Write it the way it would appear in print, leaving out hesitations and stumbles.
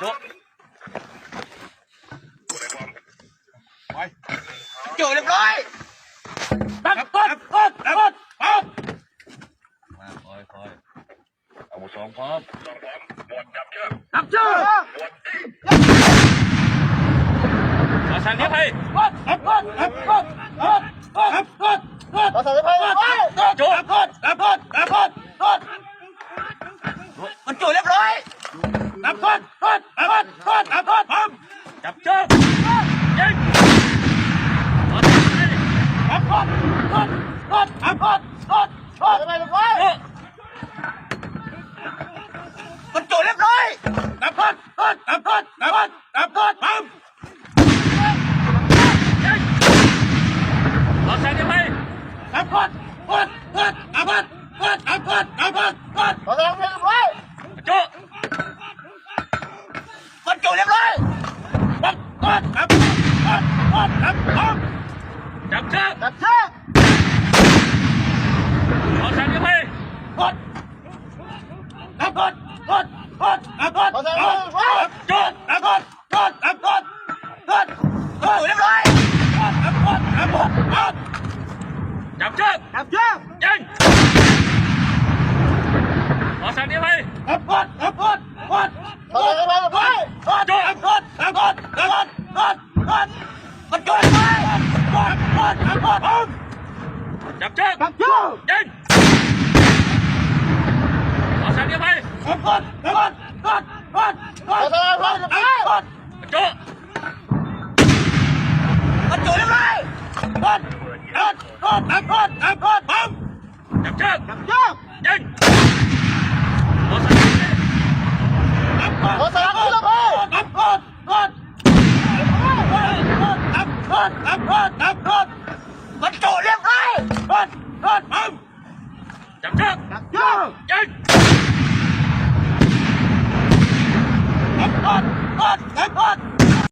จุไปจุเรียบร้อยตั้งกดมาคอยอาวุธสองพร้อมจับเชือกมาสั่งนี้ไปจุมันจุเรียบร้อยจับเชือกยิงมันจุเรียบร้อยเราใส่ได้ไหมจุมันจุเรียบร้อยจับเชือกเราใส่ได้ไหมจุเรียบร้อยจับเชือกยิงเราใส่ได้ไหมมันจุเรียบร้อยจับเชือกยิงเราใส่ได้ไหมจุมันจุเรียบร้อยจับเชือกยิงเราใส่ได้ไหมมันจุเรียบร้อย